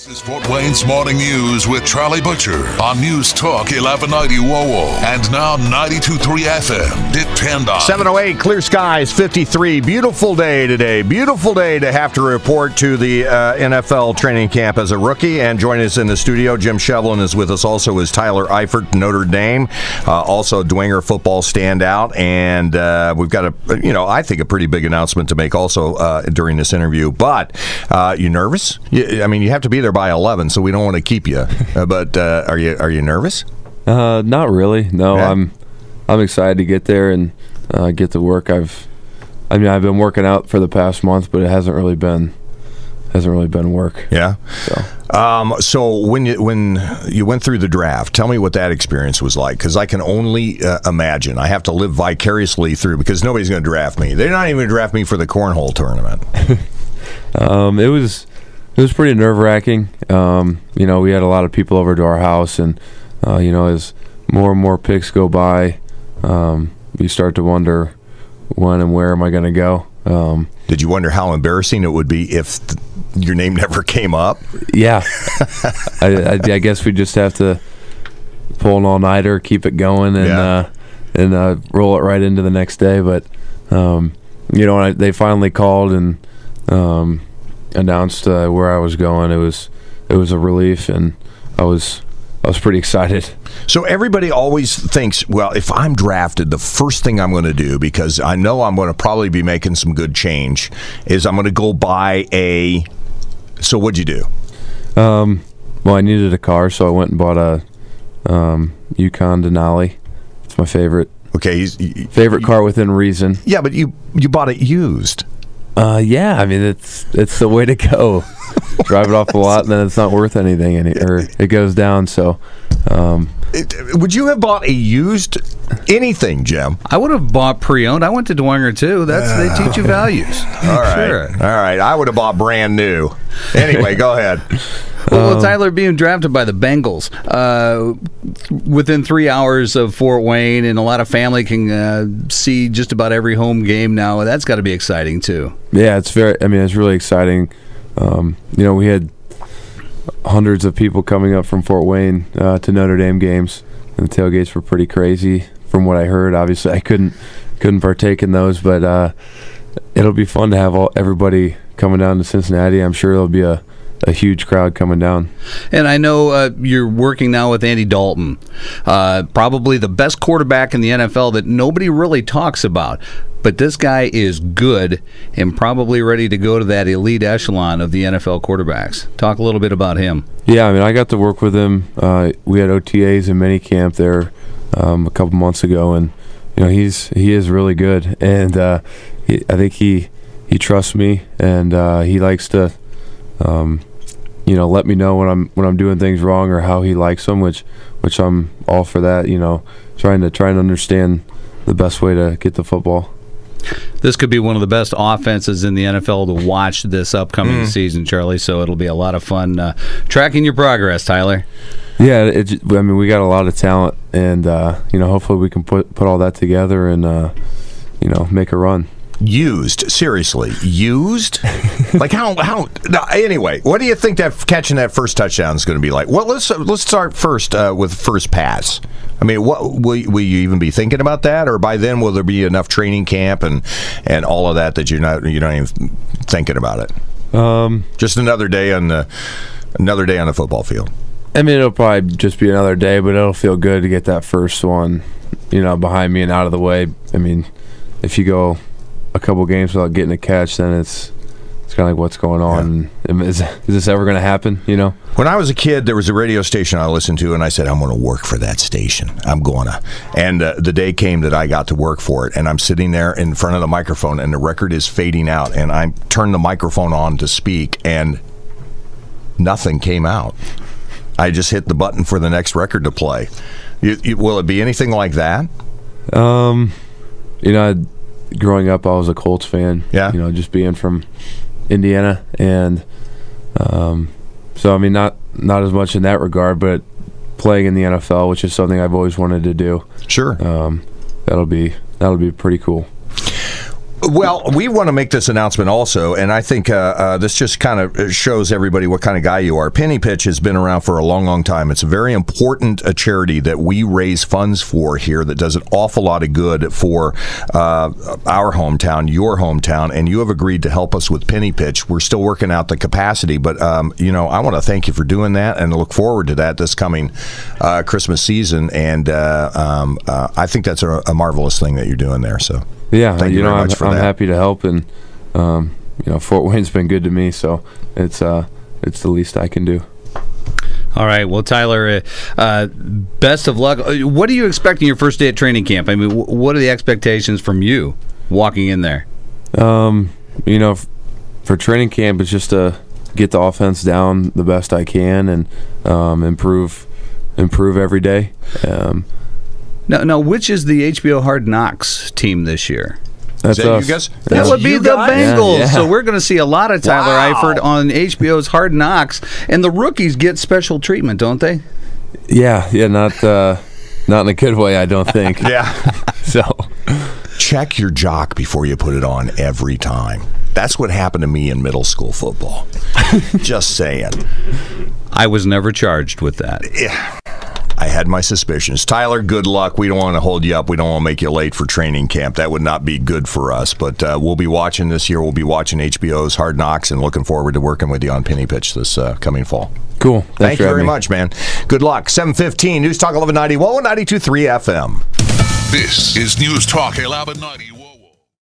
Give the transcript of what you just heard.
This is Fort Wayne's Morning News with Charlie Butcher on News Talk 1190 WOWO and now 92.3 FM. Depend on 7:08, clear skies, 53. Beautiful day today. Beautiful day to have to report to the NFL training camp as a rookie. And joining us in the studio, Jim Shevlin is with us. Also is Tyler Eifert, Notre Dame. Also Dwenger, football standout. And we've got I think a pretty big announcement to make also during this interview. But you nervous? You have to be there by 11, so we don't want to keep you. But are you nervous? Not really. No, yeah. I'm excited to get there and get to work. I've been working out for the past month, but it hasn't really been work. Yeah. So when you went through the draft, tell me what that experience was like, because I can only imagine. I have to live vicariously through, because nobody's going to draft me. They're not even going to draft me for the cornhole tournament. It was pretty nerve-wracking. We had a lot of people over to our house, and as more and more picks go by, you start to wonder when and where am I going to go. Did you wonder how embarrassing it would be if your name never came up? Yeah. I guess we just have to pull an all-nighter, keep it going, and roll it right into the next day. But, they finally called and announced where I was going. It was a relief, and I was pretty excited. So everybody always thinks, well, if I'm drafted, the first thing I'm going to do, because I know I'm going to probably be making some good change, is I'm going to go buy a... So what'd you do? Well, I needed a car, so I went and bought a Yukon Denali. It's my favorite. Okay. Favorite car within reason. Yeah, but you bought it used. Yeah, it's the way to go. Drive it off the lot, and then it's not worth anything, or it goes down. So, would you have bought a used anything, Jim? I would have bought pre-owned. I went to Dwenger too. They teach you values. All right, sure. All right. I would have bought brand new. Anyway, go ahead. Well, Tyler being drafted by the Bengals within 3 hours of Fort Wayne, and a lot of family can see just about every home game now. That's got to be exciting too. Yeah, it's really exciting. We had hundreds of people coming up from Fort Wayne to Notre Dame games, and the tailgates were pretty crazy from what I heard. Obviously, I couldn't partake in those, but it'll be fun to have everybody coming down to Cincinnati. I'm sure there'll be a huge crowd coming down. And I know you're working now with Andy Dalton, probably the best quarterback in the NFL that nobody really talks about. But this guy is good and probably ready to go to that elite echelon of the NFL quarterbacks. Talk a little bit about him. Yeah, I got to work with him. We had OTAs and minicamp there a couple months ago, and he is really good. And I think he trusts me, and he likes to let me know when I'm doing things wrong or how he likes them, which I'm all for that. Trying to understand the best way to get the football. This could be one of the best offenses in the NFL to watch this upcoming season, Charlie. So it'll be a lot of fun tracking your progress, Tyler. Yeah, we got a lot of talent, and hopefully we can put all that together and make a run. Used, seriously, used? Like how? Anyway, what do you think that catching that first touchdown is going to be like? Well, let's start first with first pass. What will you even be thinking about that, or by then will there be enough training camp and all of that you're not even thinking about it? Just another day on the football field. It'll probably just be another day, but it'll feel good to get that first one, behind me and out of the way. If you go a couple games without getting a catch, then it's kind of like, what's going on? Yeah. Is this ever going to happen? When I was a kid, there was a radio station I listened to, and I said, I'm going to work for that station. I'm going to. And the day came that I got to work for it, and I'm sitting there in front of the microphone, and the record is fading out, and I turned the microphone on to speak, and nothing came out. I just hit the button for the next record to play. Will it be anything like that? Growing up, I was a Colts fan. Yeah. Just being from Indiana, and so not as much in that regard, but playing in the NFL, which is something I've always wanted to do. Sure. That'll be pretty cool. Well, we want to make this announcement also, and I think this just kind of shows everybody what kind of guy you are. Penny Pitch has been around for a long, long time. It's a very important charity that we raise funds for here that does an awful lot of good for our hometown, your hometown, and you have agreed to help us with Penny Pitch. We're still working out the capacity, but, I want to thank you for doing that and look forward to that this coming Christmas season, and I think that's a marvelous thing that you're doing there, so. Yeah, thank you very much for I'm that. happy to help, and Fort Wayne's been good to me, so it's the least I can do. All right. Well, Tyler, best of luck. What are you expecting your first day at training camp? I mean, what are the expectations from you walking in there? For training camp, it's just to get the offense down the best I can and improve every day. Now, which is the HBO Hard Knocks team this year? That's Is that us. you guys? That That's would be you the guys? Bengals. Yeah. So we're going to see a lot of Tyler Eifert on HBO's Hard Knocks, and the rookies get special treatment, don't they? Yeah, not in a good way, I don't think. Yeah. So, Check your jock before you put it on every time. That's what happened to me in middle school football. Just saying. I was never charged with that. Yeah. I had my suspicions. Tyler, good luck. We don't want to hold you up. We don't want to make you late for training camp. That would not be good for us. But we'll be watching this year. We'll be watching HBO's Hard Knocks and looking forward to working with you on Penny Pitch this coming fall. cool. Thank you very much, man. Good luck. 7:15 News Talk 1190 WOWO 92.3 FM. This is News Talk 1190